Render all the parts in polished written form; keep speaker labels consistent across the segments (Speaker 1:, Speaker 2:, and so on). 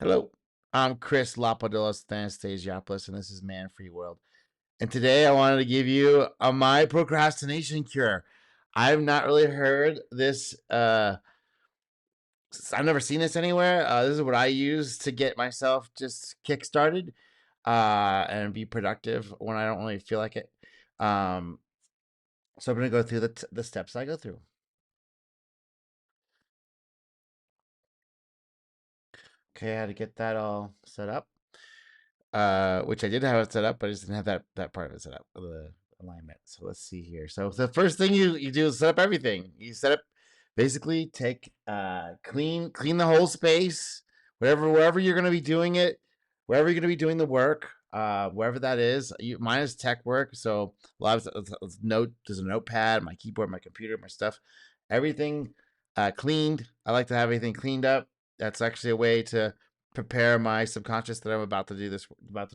Speaker 1: Hello, I'm Chris Lapadillos Thanastasiopoulos, and this is Man Free World. And today I wanted to give you my procrastination cure. I've not really heard this. I've never seen this anywhere. This is what I use to get myself just kick started and be productive when I don't really feel like it. Um, so I'm going to go through the steps I go through. Okay, I had to get that all set up. Which I did have it set up, but I just didn't have that part of it set up, the alignment. So let's see here. So the first thing you do is set up everything. You set up, basically take clean the whole space, wherever you're gonna be doing it, wherever you're gonna be doing the work, wherever that is. Mine is tech work, so a lot of there's a notepad, my keyboard, my computer, my stuff, everything cleaned. I like to have everything cleaned up. That's actually a way to prepare my subconscious that I'm about to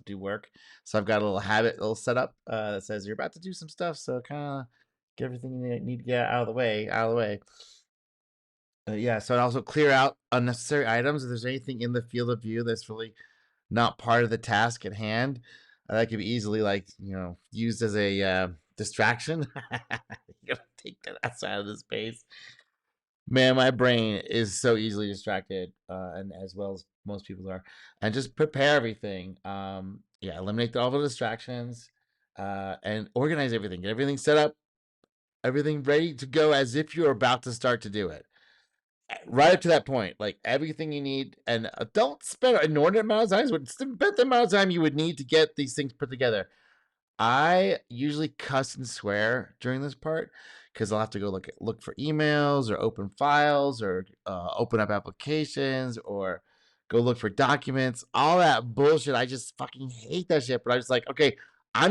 Speaker 1: do work. So I've got a little setup that says you're about to do some stuff. So kind of get everything you need to get out of the way. Yeah. So it also clear out unnecessary items. If there's anything in the field of view that's really not part of the task at hand, that could be easily used as a distraction. You gotta take that outside of the space. Man, my brain is so easily distracted, and as well as most people are. And just prepare everything. Yeah, eliminate all the distractions, and organize everything. Get everything set up, everything ready to go as if you're about to start to do it. Right up to that point, like everything you need, and don't spend an inordinate amount of time. Spend the amount of time you would need to get these things put together. I usually cuss and swear during this part because I'll have to go look for emails or open files or open up applications or go look for documents. All that bullshit. I just fucking hate that shit. But I was like, okay, I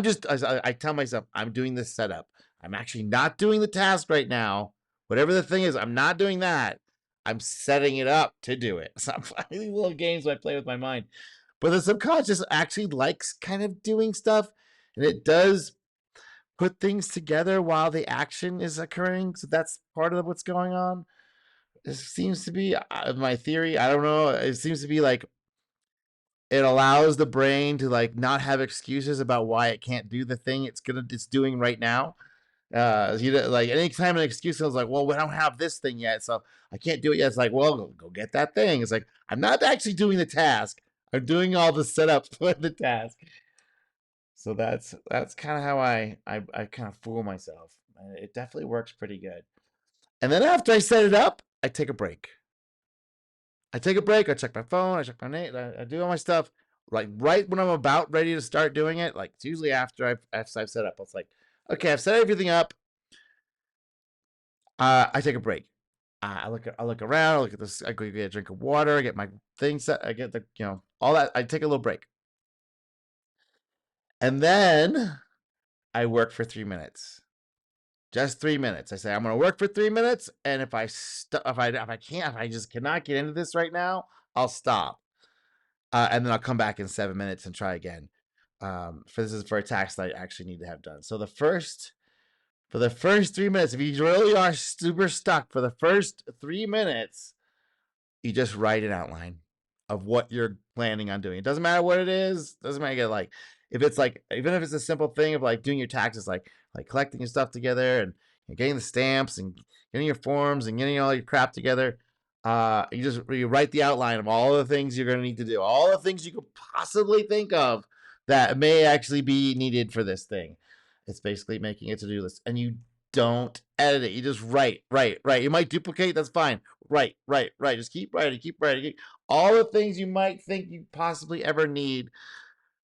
Speaker 1: tell myself I'm doing this setup. I'm actually not doing the task right now. Whatever the thing is, I'm not doing that. I'm setting it up to do it. So I'm playing little games I play with my mind. But the subconscious actually likes kind of doing stuff, and it does put things together while the action is occurring. So that's part of what's going on. It seems to be my theory. I don't know. It seems to be like it allows the brain to like not have excuses about why it can't do the thing it's doing right now. You know, like anytime an excuse is like, well, we don't have this thing yet, so I can't do it yet. It's like, well, go get that thing. It's like I'm not actually doing the task. I'm doing all the setup for the task. So that's kind of how I kind of fool myself. It definitely works pretty good. And then after I set it up, I take a break. I take a break. I check my phone. I check my name. I do all my stuff. Like right when I'm about ready to start doing it, like it's usually after I've set up. It's like, okay, I've set everything up. I take a break. I look around. I look at this. I go get a drink of water. I get my things set. I get the all that. I take a little break, and then I work for 3 minutes. Just 3 minutes. I say I'm going to work for 3 minutes, and if I just cannot get into this right now, I'll stop, and then I'll come back in 7 minutes and try again. For this is for a task that I actually need to have done. So for the first 3 minutes, if you really are super stuck for the first 3 minutes, you just write an outline of what you're planning on doing. It doesn't matter what it is. Doesn't matter like if it's like even if it's a simple thing of like doing your taxes, like collecting your stuff together and getting the stamps and getting your forms and getting all your crap together. You write the outline of all the things you're going to need to do, all the things you could possibly think of that may actually be needed for this thing. It's basically making a to-do list, and you don't edit it. You just write. You might duplicate. That's fine. Write. Just keep writing. Keep writing. All the things you might think you possibly ever need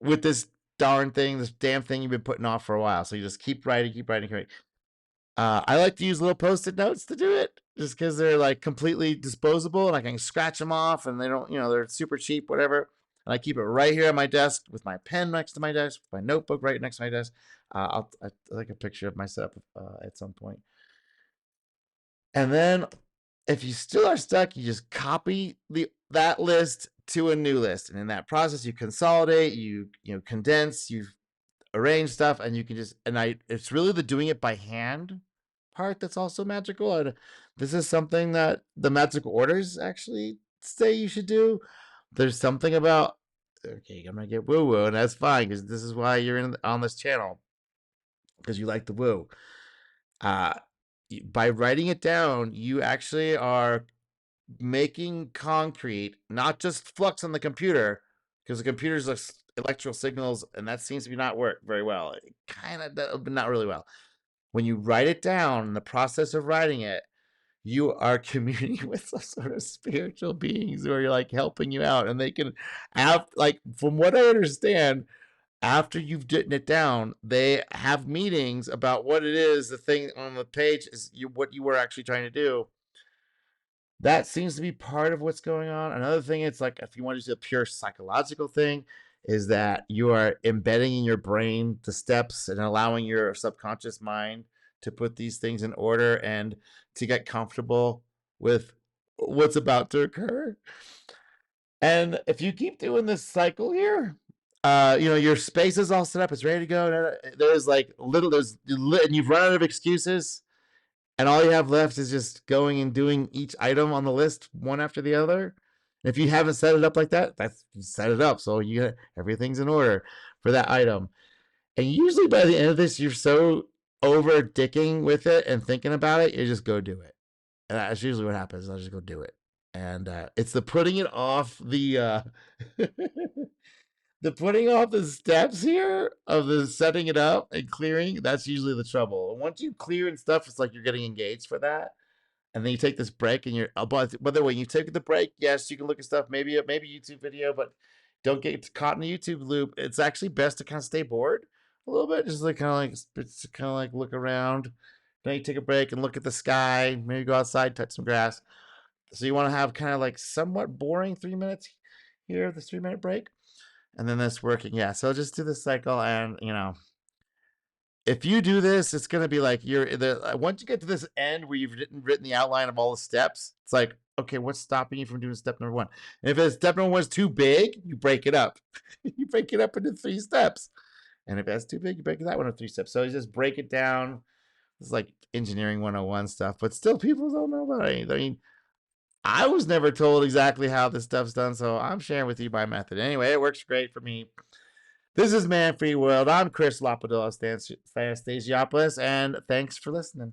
Speaker 1: with this darn thing, this damn thing you've been putting off for a while. So you just keep writing, keep writing, keep writing. I like to use little post-it notes to do it, just because they're like completely disposable and I can scratch them off, and they don't, they're super cheap, whatever. And I keep it right here on my desk with my pen next to my desk, with my notebook right next to my desk. I'll take a picture of myself at some point. And then if you still are stuck, you just copy that list to a new list. And in that process, you consolidate, you condense, you arrange stuff, and you can just it's really the doing it by hand part that's also magical. And this is something that the magic orders actually say you should do. There's something about, okay, I'm gonna get woo woo, and that's fine because this is why you're on this channel, because you like the woo. Uh, by writing it down, you actually are making concrete, not just flux on the computer, because the computer's electrical signals, and that seems to be not work very well. It kind of does, but not really well. When you write it down, in the process of writing it, you are communing with some sort of spiritual beings who are like helping you out, and they can have, like, from what I understand, after you've written it down, they have meetings about what it is, the thing on the page is what you were actually trying to do. That seems to be part of what's going on. Another thing, it's like if you want to do a pure psychological thing, is that you are embedding in your brain the steps and allowing your subconscious mind to put these things in order and to get comfortable with what's about to occur. And if you keep doing this cycle here, your space is all set up, it's ready to go. There's like and you've run out of excuses, and all you have left is just going and doing each item on the list one after the other. If you haven't set it up like that, that's set it up so everything's in order for that item. And usually by the end of this, you're so over dicking with it and thinking about it, you just go do it. And that's usually what happens. I'll just go do it. And it's the putting it off the putting off the steps here of the setting it up and clearing. That's usually the trouble. And once you clear and stuff, it's like you're getting engaged for that. And then you take this break, and you're. But by the way, you take the break. Yes, you can look at stuff. Maybe YouTube video, but don't get caught in the YouTube loop. It's actually best to kind of stay bored a little bit, just like look around. Then you take a break and look at the sky. Maybe go outside, touch some grass. So you want to have kind of like somewhat boring 3 minutes here, this 3 minute break, and then this working. Yeah. So just do this cycle, and if you do this, it's gonna be like once you get to this end where you've written the outline of all the steps, it's like, okay, what's stopping you from doing step number one? And if step number one is too big, you break it up. You break it up into 3 steps. And if that's too big, you break that one into 3 steps. So you just break it down. It's like engineering 101 stuff, but still people don't know about it. I mean, I was never told exactly how this stuff's done, so I'm sharing with you my method. Anyway, it works great for me. This is Man Free World. I'm Chris Lapadopoulos, and thanks for listening.